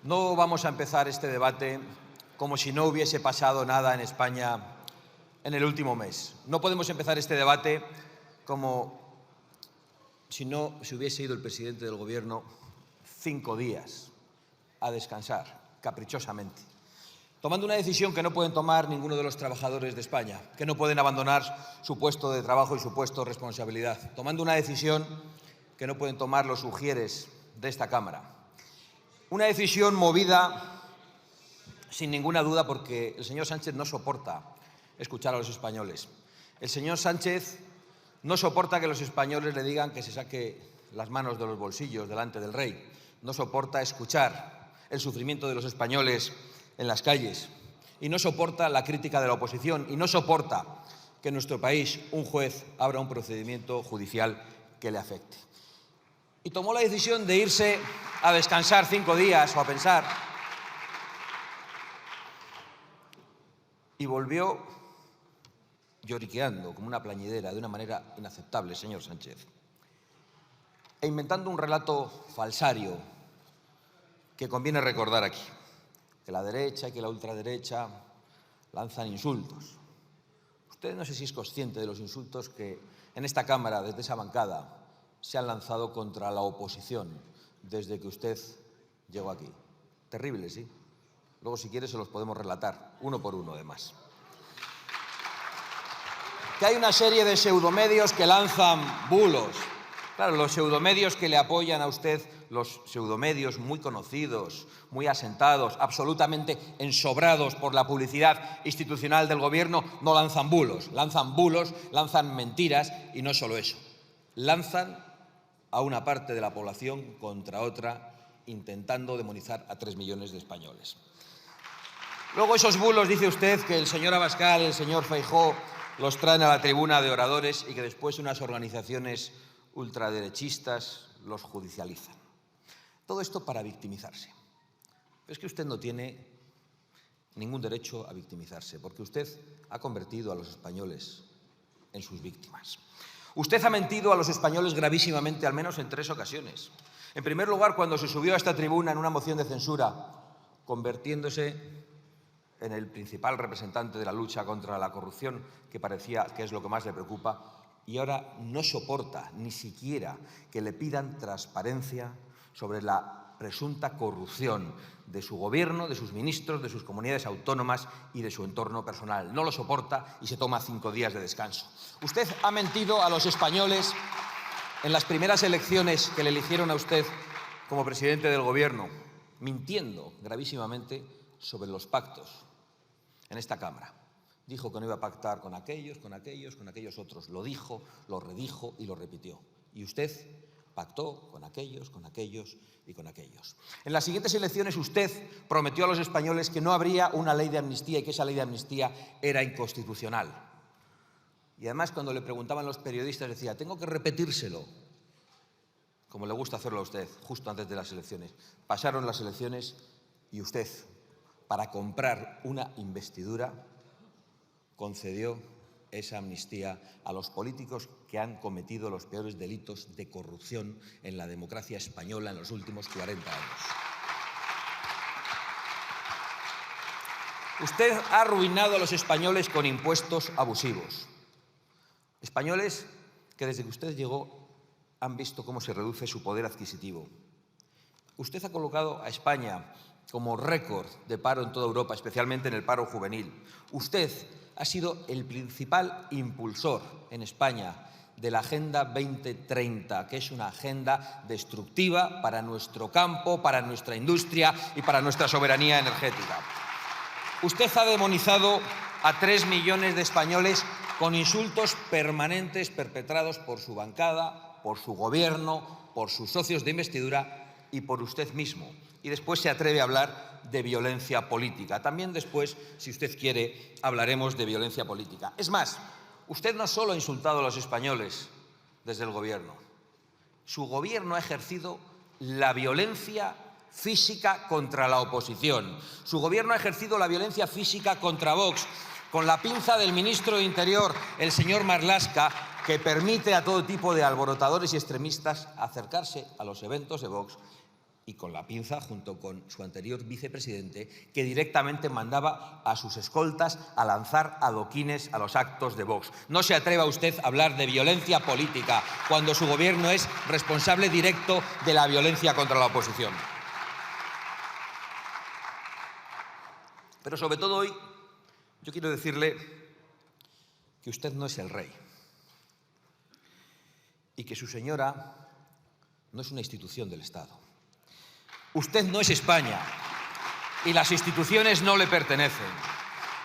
No vamos a empezar este debate como si no hubiese pasado nada en España en el último mes. No podemos empezar este debate como si no se hubiese ido el presidente del Gobierno 5 días a descansar, caprichosamente, tomando una decisión que no pueden tomar ninguno de los trabajadores de España, que no pueden abandonar su puesto de trabajo y su puesto de responsabilidad, tomando una decisión que no pueden tomar los ujieres de esta Cámara. Una decisión movida, sin ninguna duda, porque el señor Sánchez no soporta escuchar a los españoles. El señor Sánchez no soporta que los españoles le digan que se saque las manos de los bolsillos delante del rey. No soporta escuchar el sufrimiento de los españoles en las calles. Y no soporta la crítica de la oposición. Y no soporta que en nuestro país un juez abra un procedimiento judicial que le afecte. Y tomó la decisión de irse a descansar 5 días o a pensar. Y volvió lloriqueando como una plañidera, de una manera inaceptable, señor Sánchez. E inventando un relato falsario que conviene recordar aquí. Que la derecha y que la ultraderecha lanzan insultos. Usted no sé si es consciente de los insultos que en esta Cámara, desde esa bancada, se han lanzado contra la oposición desde que usted llegó aquí. Terrible, ¿sí? Luego, si quiere, se los podemos relatar, uno por uno, además. Que hay una serie de pseudomedios que lanzan bulos. Claro, los pseudomedios que le apoyan a usted, los pseudomedios muy conocidos, muy asentados, absolutamente ensobrados por la publicidad institucional del Gobierno, no lanzan bulos, lanzan mentiras y no solo eso. Lanzan a una parte de la población contra otra, intentando demonizar a 3 millones de españoles. Luego esos bulos, dice usted, que el señor Abascal, el señor Feijóo, los traen a la tribuna de oradores y que después unas organizaciones ultraderechistas los judicializan. Todo esto para victimizarse. Pero es que usted no tiene ningún derecho a victimizarse, porque usted ha convertido a los españoles en sus víctimas. Usted ha mentido a los españoles gravísimamente, al menos en 3 ocasiones. En primer lugar, cuando se subió a esta tribuna en una moción de censura, convirtiéndose en el principal representante de la lucha contra la corrupción, que parecía que es lo que más le preocupa, y ahora no soporta ni siquiera que le pidan transparencia sobre la presunta corrupción de su gobierno, de sus ministros, de sus comunidades autónomas y de su entorno personal. No lo soporta y se toma 5 días de descanso. Usted ha mentido a los españoles en las primeras elecciones que le eligieron a usted como presidente del Gobierno, mintiendo gravísimamente sobre los pactos en esta Cámara. Dijo que no iba a pactar con aquellos otros. Lo dijo, lo redijo y lo repitió. Y usted pactó con aquellos y con aquellos. En las siguientes elecciones usted prometió a los españoles que no habría una ley de amnistía y que esa ley de amnistía era inconstitucional. Y además, cuando le preguntaban los periodistas, decía, tengo que repetírselo, como le gusta hacerlo a usted, justo antes de las elecciones. Pasaron las elecciones y usted, para comprar una investidura, concedió esa amnistía a los políticos que han cometido los peores delitos de corrupción en la democracia española en los últimos 40 años. Usted ha arruinado a los españoles con impuestos abusivos. Españoles que desde que usted llegó han visto cómo se reduce su poder adquisitivo. Usted ha colocado a España como récord de paro en toda Europa, especialmente en el paro juvenil. Usted ha sido el principal impulsor en España de la Agenda 2030, que es una agenda destructiva para nuestro campo, para nuestra industria y para nuestra soberanía energética. Usted ha demonizado a 3 millones de españoles con insultos permanentes perpetrados por su bancada, por su gobierno, por sus socios de investidura y por usted mismo. Y después se atreve a hablar de violencia política. También después, si usted quiere, hablaremos de violencia política. Es más, usted no solo ha insultado a los españoles desde el Gobierno. Su Gobierno ha ejercido la violencia física contra la oposición. Su Gobierno ha ejercido la violencia física contra Vox, con la pinza del ministro de Interior, el señor Marlaska, que permite a todo tipo de alborotadores y extremistas acercarse a los eventos de Vox y con la pinza, junto con su anterior vicepresidente, que directamente mandaba a sus escoltas a lanzar adoquines a los actos de Vox. No se atreva usted a hablar de violencia política cuando su gobierno es responsable directo de la violencia contra la oposición. Pero sobre todo hoy, yo quiero decirle que usted no es el rey y que su señora no es una institución del Estado. Usted no es España y las instituciones no le pertenecen.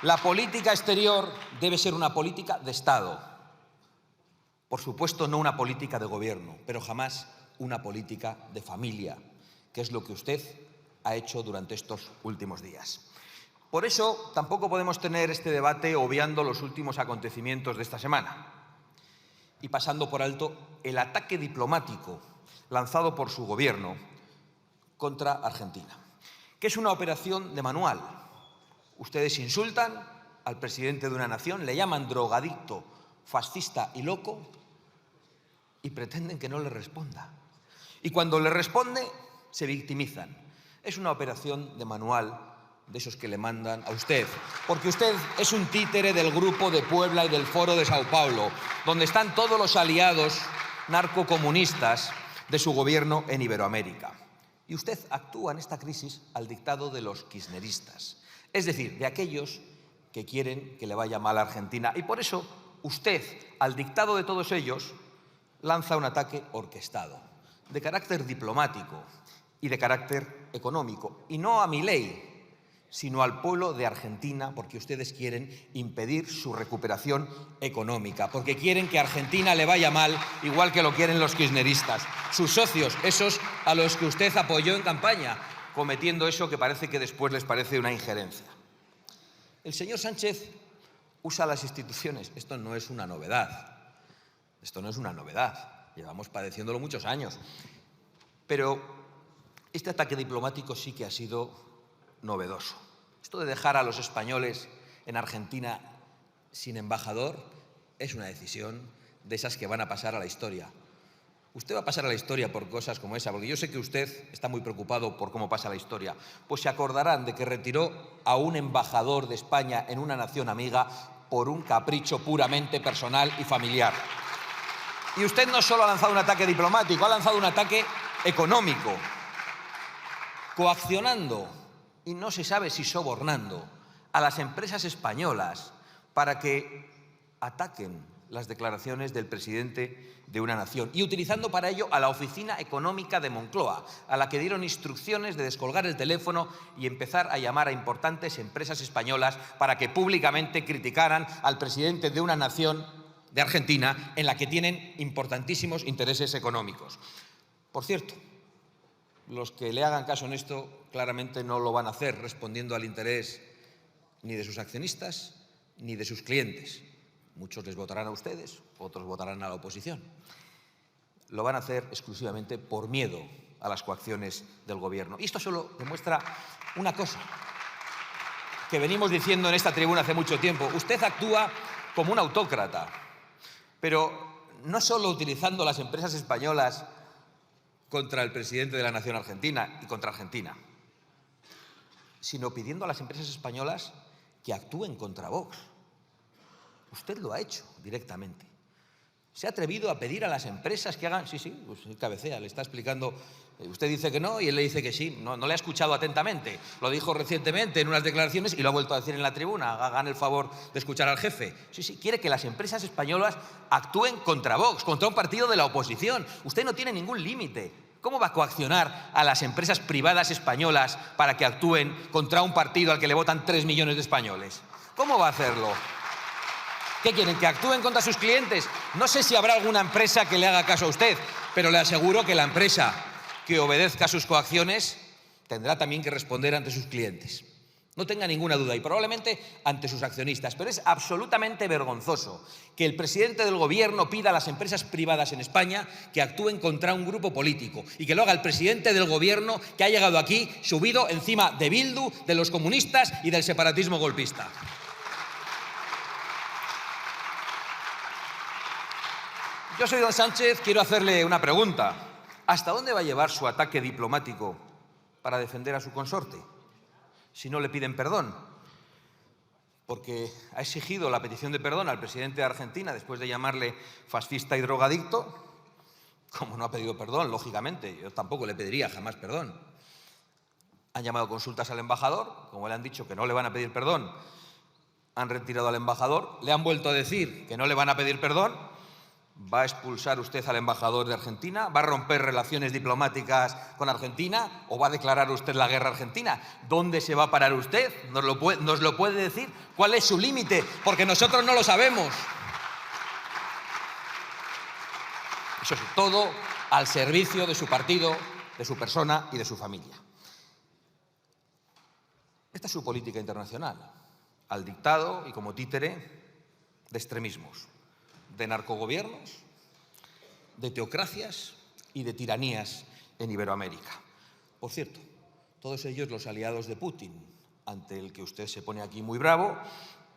La política exterior debe ser una política de Estado. Por supuesto, no una política de gobierno, pero jamás una política de familia, que es lo que usted ha hecho durante estos últimos días. Por eso, tampoco podemos tener este debate obviando los últimos acontecimientos de esta semana y pasando por alto el ataque diplomático lanzado por su gobierno contra Argentina, que es una operación de manual. Ustedes insultan al presidente de una nación, le llaman drogadicto, fascista y loco y pretenden que no le responda. Y cuando le responde, se victimizan. Es una operación de manual de esos que le mandan a usted, porque usted es un títere del Grupo de Puebla y del Foro de Sao Paulo, donde están todos los aliados narcocomunistas de su gobierno en Iberoamérica. Y usted actúa en esta crisis al dictado de los kirchneristas, es decir, de aquellos que quieren que le vaya mal a Argentina. Y por eso usted, al dictado de todos ellos, lanza un ataque orquestado, de carácter diplomático y de carácter económico. Y no a Milei, sino al pueblo de Argentina, porque ustedes quieren impedir su recuperación económica, porque quieren que a Argentina le vaya mal, igual que lo quieren los kirchneristas, sus socios, esos a los que usted apoyó en campaña, cometiendo eso que parece que después les parece una injerencia. El señor Sánchez usa las instituciones. Esto no es una novedad. Esto no es una novedad. Llevamos padeciéndolo muchos años. Pero este ataque diplomático sí que ha sido novedoso. Esto de dejar a los españoles en Argentina sin embajador es una decisión de esas que van a pasar a la historia. Usted va a pasar a la historia por cosas como esa, porque yo sé que usted está muy preocupado por cómo pasa la historia. Pues se acordarán de que retiró a un embajador de España en una nación amiga por un capricho puramente personal y familiar. Y usted no solo ha lanzado un ataque diplomático, ha lanzado un ataque económico, coaccionando, y no se sabe si sobornando, a las empresas españolas para que ataquen las declaraciones del presidente de una nación y utilizando para ello a la Oficina Económica de Moncloa, a la que dieron instrucciones de descolgar el teléfono y empezar a llamar a importantes empresas españolas para que públicamente criticaran al presidente de una nación, de Argentina, en la que tienen importantísimos intereses económicos. Por cierto, los que le hagan caso en esto claramente no lo van a hacer respondiendo al interés ni de sus accionistas ni de sus clientes. Muchos les votarán a ustedes, otros votarán a la oposición. Lo van a hacer exclusivamente por miedo a las coacciones del gobierno. Y esto solo demuestra una cosa que venimos diciendo en esta tribuna hace mucho tiempo. Usted actúa como un autócrata, pero no solo utilizando las empresas españolas contra el presidente de la nación argentina y contra Argentina, sino pidiendo a las empresas españolas que actúen contra Vox. Usted lo ha hecho directamente. Se ha atrevido a pedir a las empresas que hagan... Sí, pues cabecea, le está explicando... Usted dice que no y él le dice que sí. No le ha escuchado atentamente. Lo dijo recientemente en unas declaraciones y lo ha vuelto a decir en la tribuna. Hagan el favor de escuchar al jefe. Sí, quiere que las empresas españolas actúen contra Vox, contra un partido de la oposición. Usted no tiene ningún límite. ¿Cómo va a coaccionar a las empresas privadas españolas para que actúen contra un partido al que le votan 3 millones de españoles? ¿Cómo va a hacerlo? ¿Qué quieren? ¿Que actúen contra sus clientes? No sé si habrá alguna empresa que le haga caso a usted, pero le aseguro que la empresa que obedezca a sus coacciones tendrá también que responder ante sus clientes. No tenga ninguna duda, y probablemente ante sus accionistas. Pero es absolutamente vergonzoso que el presidente del gobierno pida a las empresas privadas en España que actúen contra un grupo político y que lo haga el presidente del gobierno que ha llegado aquí subido encima de Bildu, de los comunistas y del separatismo golpista. Yo soy don Sánchez, quiero hacerle una pregunta. ¿Hasta dónde va a llevar su ataque diplomático para defender a su consorte si no le piden perdón? Porque ha exigido la petición de perdón al presidente de Argentina después de llamarle fascista y drogadicto. Como no ha pedido perdón, lógicamente, yo tampoco le pediría jamás perdón. Han llamado consultas al embajador, como le han dicho que no le van a pedir perdón, han retirado al embajador, le han vuelto a decir que no le van a pedir perdón. ¿Va a expulsar usted al embajador de Argentina? ¿Va a romper relaciones diplomáticas con Argentina? ¿O va a declarar usted la guerra a Argentina? ¿Dónde se va a parar usted? ¿Nos lo puede decir? ¿Cuál es su límite? Porque nosotros no lo sabemos. Eso sí, todo al servicio de su partido, de su persona y de su familia. Esta es su política internacional, al dictado y como títere de extremismos, de narcogobiernos, de teocracias y de tiranías en Iberoamérica. Por cierto, todos ellos los aliados de Putin, ante el que usted se pone aquí muy bravo,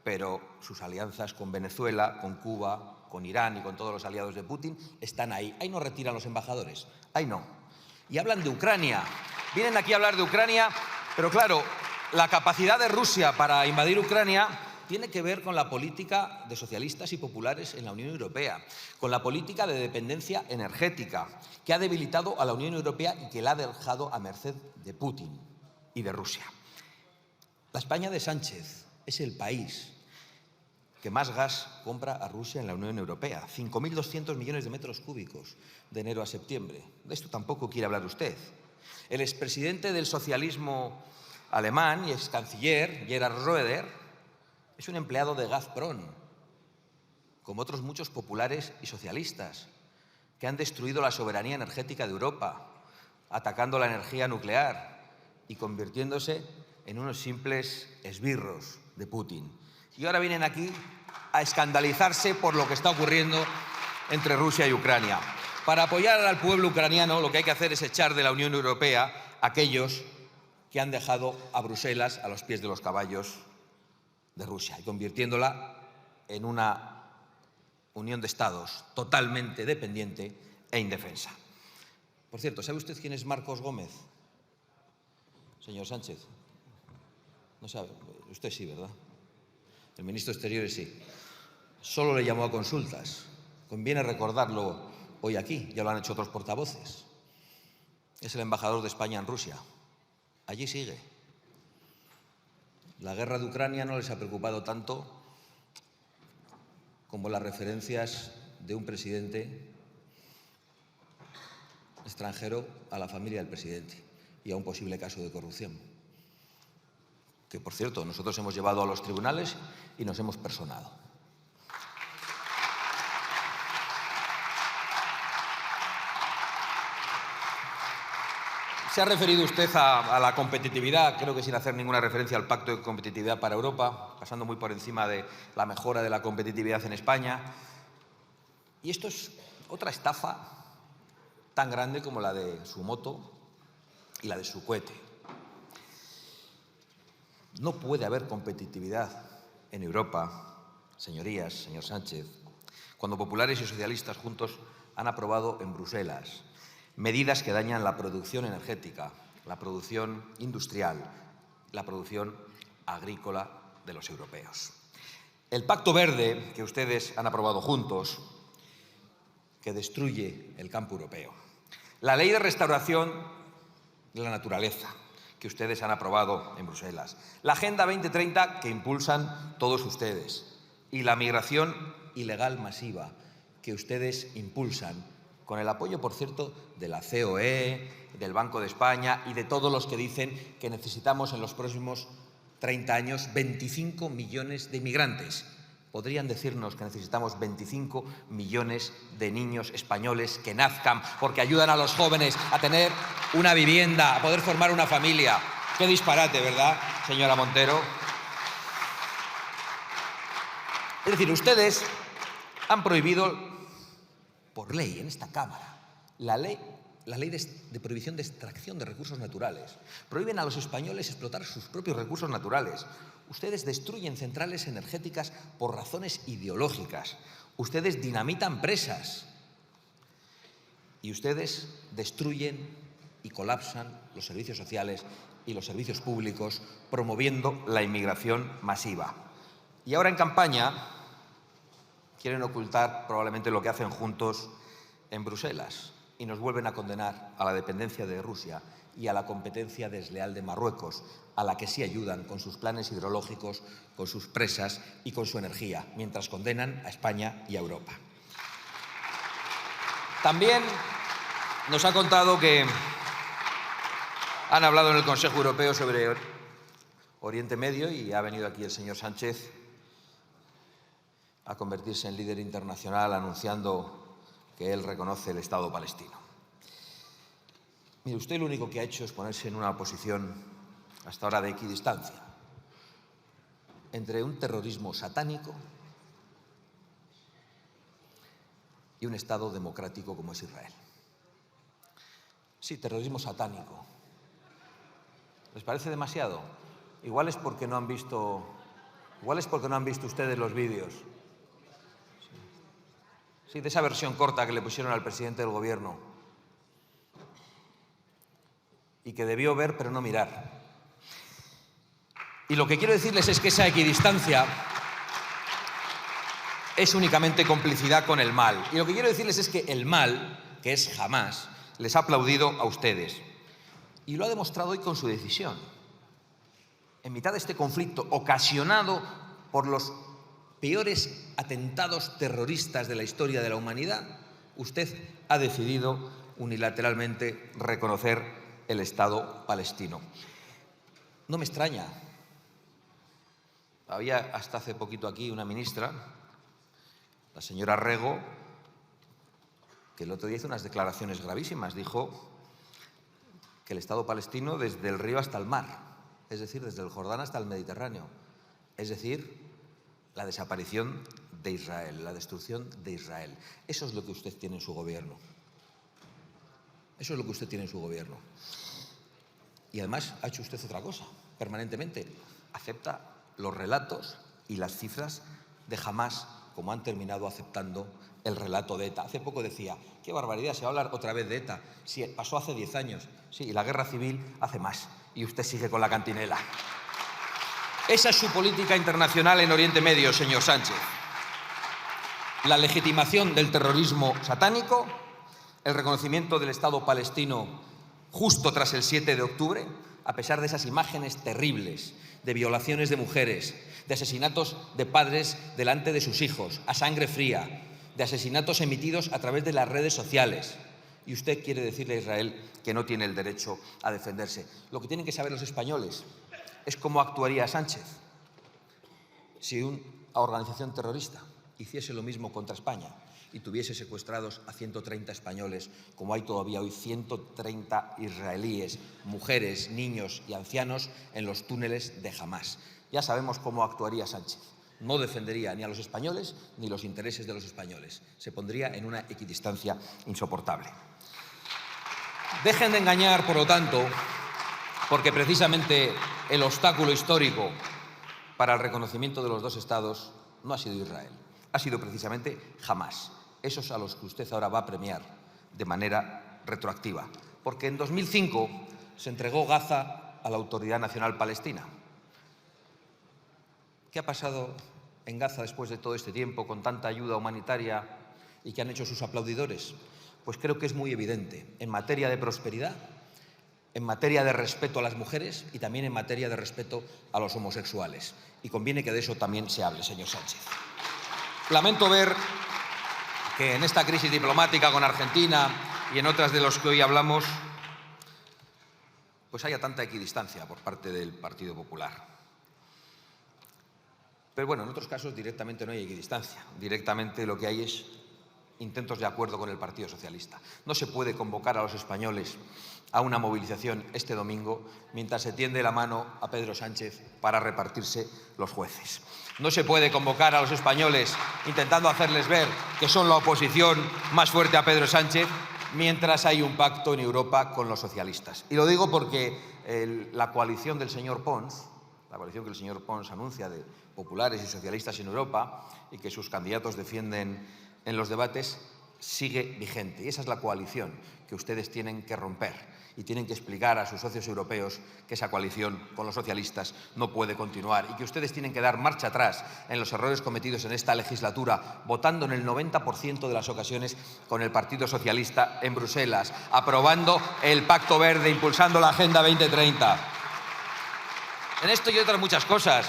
pero sus alianzas con Venezuela, con Cuba, con Irán y con todos los aliados de Putin están ahí. Ahí no retiran los embajadores, ahí no. Y hablan de Ucrania. Vienen aquí a hablar de Ucrania, pero claro, la capacidad de Rusia para invadir Ucrania tiene que ver con la política de socialistas y populares en la Unión Europea, con la política de dependencia energética, que ha debilitado a la Unión Europea y que la ha dejado a merced de Putin y de Rusia. La España de Sánchez es el país que más gas compra a Rusia en la Unión Europea, 5.200 millones de metros cúbicos de enero a septiembre. De esto tampoco quiere hablar usted. El expresidente del socialismo alemán y ex canciller, Gerhard Schröder, es un empleado de Gazprom, como otros muchos populares y socialistas, que han destruido la soberanía energética de Europa, atacando la energía nuclear y convirtiéndose en unos simples esbirros de Putin. Y ahora vienen aquí a escandalizarse por lo que está ocurriendo entre Rusia y Ucrania. Para apoyar al pueblo ucraniano lo que hay que hacer es echar de la Unión Europea a aquellos que han dejado a Bruselas a los pies de los caballos de Rusia y convirtiéndola en una unión de estados totalmente dependiente e indefensa. Por cierto, ¿sabe usted quién es Marcos Gómez? Señor Sánchez. No sabe. Usted sí, ¿verdad? El ministro de Exteriores sí. Solo le llamó a consultas. Conviene recordarlo hoy aquí, ya lo han hecho otros portavoces. Es el embajador de España en Rusia. Allí sigue. La guerra de Ucrania no les ha preocupado tanto como las referencias de un presidente extranjero a la familia del presidente y a un posible caso de corrupción, que, por cierto, nosotros hemos llevado a los tribunales y nos hemos personado. Se ha referido usted a la competitividad, creo que sin hacer ninguna referencia al Pacto de Competitividad para Europa, pasando muy por encima de la mejora de la competitividad en España. Y esto es otra estafa tan grande como la de su moto y la de su cohete. No puede haber competitividad en Europa, señorías, señor Sánchez, cuando populares y socialistas juntos han aprobado en Bruselas medidas que dañan la producción energética, la producción industrial, la producción agrícola de los europeos. El Pacto Verde que ustedes han aprobado juntos, que destruye el campo europeo. La Ley de Restauración de la Naturaleza, que ustedes han aprobado en Bruselas. La Agenda 2030, que impulsan todos ustedes. Y la migración ilegal masiva, que ustedes impulsan, con el apoyo, por cierto, de la COE, del Banco de España y de todos los que dicen que necesitamos en los próximos 30 años 25 millones de inmigrantes. Podrían decirnos que necesitamos 25 millones de niños españoles que nazcan porque ayudan a los jóvenes a tener una vivienda, a poder formar una familia. Qué disparate, ¿verdad, señora Montero? Es decir, ustedes han prohibido por ley en esta Cámara la ley de prohibición de extracción de recursos naturales. Prohíben a los españoles explotar sus propios recursos naturales. Ustedes destruyen centrales energéticas por razones ideológicas. Ustedes dinamitan presas. Y ustedes destruyen y colapsan los servicios sociales y los servicios públicos, promoviendo la inmigración masiva. Y ahora en campaña quieren ocultar probablemente lo que hacen juntos en Bruselas y nos vuelven a condenar a la dependencia de Rusia y a la competencia desleal de Marruecos, a la que sí ayudan con sus planes hidrológicos, con sus presas y con su energía, mientras condenan a España y a Europa. También nos ha contado que han hablado en el Consejo Europeo sobre Oriente Medio y ha venido aquí el señor Sánchez a convertirse en líder internacional anunciando que él reconoce el Estado palestino. Mire, usted lo único que ha hecho es ponerse en una posición hasta ahora de equidistancia entre un terrorismo satánico y un Estado democrático como es Israel. Sí, terrorismo satánico. ¿Les parece demasiado? Igual es porque no han visto ustedes los vídeos. Sí, de esa versión corta que le pusieron al presidente del Gobierno y que debió ver pero no mirar. Y lo que quiero decirles es que esa equidistancia es únicamente complicidad con el mal. Y lo que quiero decirles es que el mal, que es Hamás, les ha aplaudido a ustedes. Y lo ha demostrado hoy con su decisión. En mitad de este conflicto ocasionado por los peores atentados terroristas de la historia de la humanidad, usted ha decidido unilateralmente reconocer el Estado palestino. No me extraña. Había hasta hace poquito aquí una ministra, la señora Rego, que el otro día hizo unas declaraciones gravísimas. Dijo que el Estado palestino desde el río hasta el mar, es decir, desde el Jordán hasta el Mediterráneo, es decir, la desaparición de Israel, la destrucción de Israel. Eso es lo que usted tiene en su gobierno. Eso es lo que usted tiene en su gobierno. Y además ha hecho usted otra cosa, permanentemente. Acepta los relatos y las cifras de Hamás, como han terminado aceptando el relato de ETA. Hace poco decía, qué barbaridad, se va a hablar otra vez de ETA. Sí, pasó hace 10 años. Sí, y la guerra civil hace más. Y usted sigue con la cantinela. Esa es su política internacional en Oriente Medio, señor Sánchez. La legitimación del terrorismo satánico, el reconocimiento del Estado palestino justo tras el 7 de octubre, a pesar de esas imágenes terribles de violaciones de mujeres, de asesinatos de padres delante de sus hijos, a sangre fría, de asesinatos emitidos a través de las redes sociales. Y usted quiere decirle a Israel que no tiene el derecho a defenderse. Lo que tienen que saber los españoles es cómo actuaría Sánchez si una organización terrorista hiciese lo mismo contra España y tuviese secuestrados a 130 españoles, como hay todavía hoy 130 israelíes, mujeres, niños y ancianos en los túneles de Hamás. Ya sabemos cómo actuaría Sánchez. No defendería ni a los españoles ni los intereses de los españoles. Se pondría en una equidistancia insoportable. Dejen de engañar, por lo tanto, porque precisamente el obstáculo histórico para el reconocimiento de los dos Estados no ha sido Israel, ha sido precisamente Hamás. Esos a los que usted ahora va a premiar de manera retroactiva. Porque en 2005 se entregó Gaza a la Autoridad Nacional Palestina. ¿Qué ha pasado en Gaza después de todo este tiempo, con tanta ayuda humanitaria y qué han hecho sus aplaudidores? Pues creo que es muy evidente. En materia de prosperidad, en materia de respeto a las mujeres y también en materia de respeto a los homosexuales. Y conviene que de eso también se hable, señor Sánchez. Lamento ver que en esta crisis diplomática con Argentina y en otras de las que hoy hablamos, pues haya tanta equidistancia por parte del Partido Popular. Pero bueno, en otros casos directamente no hay equidistancia. Directamente lo que hay es intentos de acuerdo con el Partido Socialista. No se puede convocar a los españoles a una movilización este domingo mientras se tiende la mano a Pedro Sánchez para repartirse los jueces. No se puede convocar a los españoles intentando hacerles ver que son la oposición más fuerte a Pedro Sánchez mientras hay un pacto en Europa con los socialistas. Y lo digo porque la coalición del señor Pons, la coalición que el señor Pons anuncia de populares y socialistas en Europa y que sus candidatos defienden en los debates, sigue vigente. Y esa es la coalición que ustedes tienen que romper. Y tienen que explicar a sus socios europeos que esa coalición con los socialistas no puede continuar y que ustedes tienen que dar marcha atrás en los errores cometidos en esta legislatura, votando en el 90% de las ocasiones con el Partido Socialista en Bruselas, aprobando el Pacto Verde, impulsando la Agenda 2030. En esto y otras muchas cosas,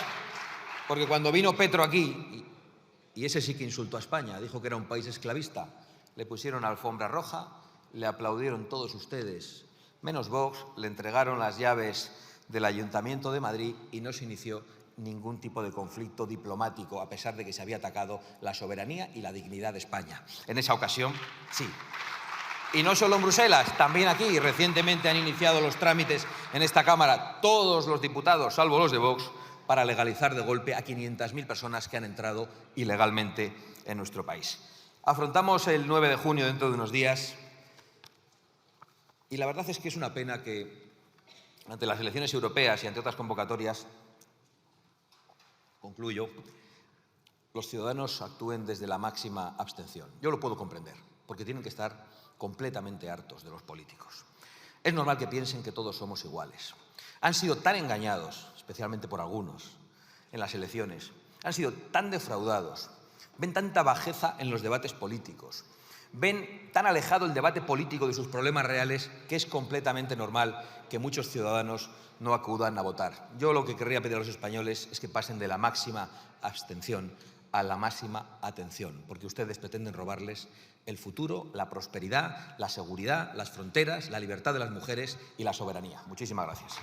porque cuando vino Petro aquí, y ese sí que insultó a España, dijo que era un país esclavista, le pusieron alfombra roja, le aplaudieron todos ustedes, menos Vox, le entregaron las llaves del Ayuntamiento de Madrid y no se inició ningún tipo de conflicto diplomático, a pesar de que se había atacado la soberanía y la dignidad de España. En esa ocasión, sí. Y no solo en Bruselas, también aquí. Recientemente han iniciado los trámites en esta Cámara todos los diputados, salvo los de Vox, para legalizar de golpe a 500.000 personas que han entrado ilegalmente en nuestro país. Afrontamos el 9 de junio, dentro de unos días. Y la verdad es que es una pena que ante las elecciones europeas y ante otras convocatorias, concluyo, los ciudadanos actúen desde la máxima abstención. Yo lo puedo comprender, porque tienen que estar completamente hartos de los políticos. Es normal que piensen que todos somos iguales. Han sido tan engañados, especialmente por algunos, en las elecciones. Han sido tan defraudados. Ven tanta bajeza en los debates políticos. Ven tan alejado el debate político de sus problemas reales que es completamente normal que muchos ciudadanos no acudan a votar. Yo lo que querría pedir a los españoles es que pasen de la máxima abstención a la máxima atención, porque ustedes pretenden robarles el futuro, la prosperidad, la seguridad, las fronteras, la libertad de las mujeres y la soberanía. Muchísimas gracias.